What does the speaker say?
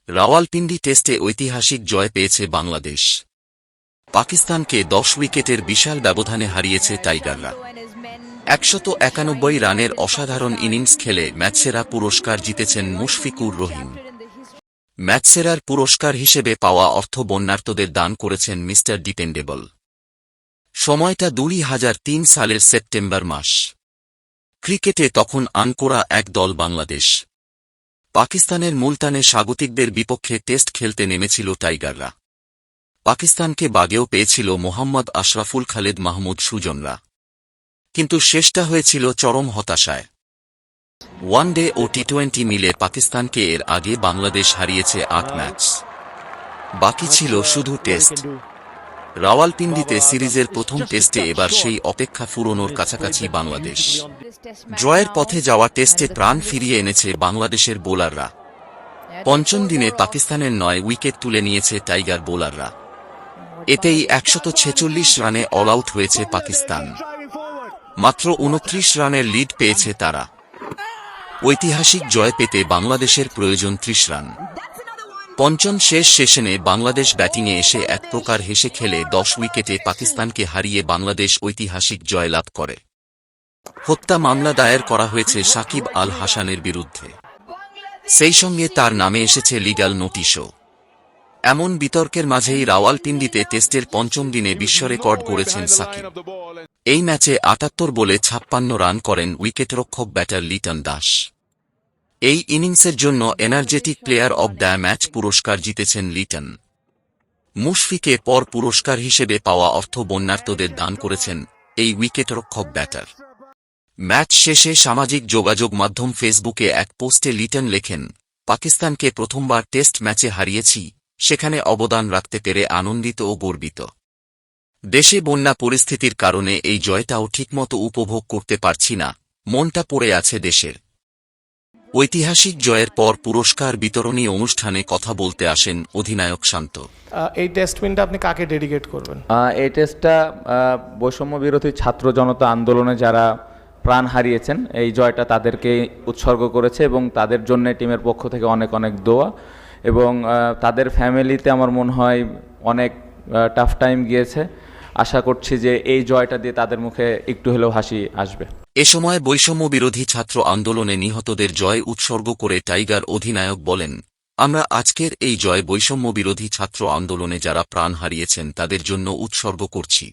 রাওয়ালপিন্ডি টেস্টে ঐতিহাসিক জয় পেয়েছে বাংলাদেশ। পাকিস্তানকে ১০ উইকেটের বিশাল ব্যবধানে হারিয়েছে টাইগাররা। ১৯১ রানের অসাধারণ ইনিংস খেলে ম্যাচসেরা পুরস্কার জিতেছেন মুশফিকুর রহিম। ম্যাচসেরার পুরস্কার হিসেবে পাওয়া অর্থ বন্যার্তদের দান করেছেন মিস্টার ডিপেন্ডেবল। সময়টা ২০০৩ সালের সেপ্টেম্বর মাস। ক্রিকেটে তখন আনকোরা এক দল বাংলাদেশ। পাকিস্তানের মুলতানে স্বাগতিকদের বিপক্ষে টেস্ট খেলতে নেমেছিল টাইগাররা। পাকিস্তানকে বাগেও পেয়েছিল মোহাম্মদ আশরাফুল খালেদ মাহমুদ সুজনরা, কিন্তু শেষটা হয়েছিল চরম হতাশায়। ওয়ানডে ও টি-20 মিলে পাকিস্তানকে এর আগে বাংলাদেশ হারিয়েছে ৮ ম্যাচ, বাকি ছিল শুধু টেস্ট। রাওয়ালপিন্ডিতে সিরিজের প্রথম টেস্টে এবার সেই অপেক্ষা ফুরোনোর কাছাকাছি বাংলাদেশ। ড্রয়ের পথে যাওয়া টেস্টে প্রাণ ফিরিয়ে এনেছে বাংলাদেশের বোলাররা। পঞ্চম দিনে পাকিস্তানের ৯ উইকেট তুলে নিয়েছে টাইগার বোলাররা। এতেই ১৪৬ রানে অল আউট হয়েছে পাকিস্তান। মাত্র ২৯ রানের লিড পেয়েছে তারা। ঐতিহাসিক জয় পেতে বাংলাদেশের প্রয়োজন ৩০ রান। পঞ্চম শেষ সেশনে বাংলাদেশ ব্যাটিংয়ে এসে এক প্রকার হেসে খেলে ১০ উইকেটে পাকিস্তানকে হারিয়ে বাংলাদেশ ঐতিহাসিক জয়লাভ করে। হত্যা মামলা দায়ের করা হয়েছে সাকিব আল হাসানের বিরুদ্ধে। সেই সঙ্গে তার নামে এসেছে লিগ্যাল নোটিশও। এমন বিতর্কের মাঝেই রাওয়ালপিন্ডিতে টেস্টের পঞ্চম দিনে বিশ্বরেকর্ড গড়েছেন সাকিব। এই ম্যাচে ৭৮ বলে ৫৬ রান করেন উইকেটরক্ষক ব্যাটার লিটন দাস। এই ইনিংসের জন্য energetic player of the match পুরস্কার জিতেছেন লিটন। মুশফিকে পর পুরস্কার হিসেবে পাওয়া অর্থ বন্যার্তদের দান করেছেন এই উইকেটরক্ষক ব্যাটার। ম্যাচ শেষে সামাজিক যোগাযোগ মাধ্যম ফেসবুকে এক পোস্টে লিটন লেখেন, পাকিস্তানকে প্রথমবার টেস্ট ম্যাচে হারিয়েছি, সেখানে অবদান রাখতে পেরে আনন্দিত ও গর্বিত। দেশে বন্যা পরিস্থিতির কারণে এই জয়টাও ঠিকমতো উপভোগ করতে পারছি না, মনটা পড়ে আছে দেশের। ঐতিহাসিক জয়ের পর পুরস্কার বিতরণী অনুষ্ঠানে কথা বলতে আসেন অধিনায়ক শান্ত। এই টেস্ট উইনটা আপনি কাকে ডেডিকেট করবেন? এই টেস্টটা বৈষম্য বিরোধী ছাত্র জনতা আন্দোলনে যারা প্রাণ হারিয়েছেন, এই জয়টা তাদেরকে উৎসর্গ করেছে এবং তাদের জন্য টিমের পক্ষ থেকে অনেক অনেক দোয়া। এবং তাদের ফ্যামিলিতে আমার মনে হয় অনেক টাফ টাইম গিয়েছে। আশা করছি যে এই জয়টা দিয়ে তাদের মুখে একটু হলেও হাসি আসবে। এ সময় বৈষম্য বিরোধী ছাত্র আন্দোলনে নিহতদের জয় উৎসর্গ করে টাইগার অধিনায়ক বলেন, আমরা আজকের এই জয় বৈষম্য বিরোধী ছাত্র আন্দোলনে যারা প্রাণ হারিয়েছেন তাদের জন্য উৎসর্গ করছি।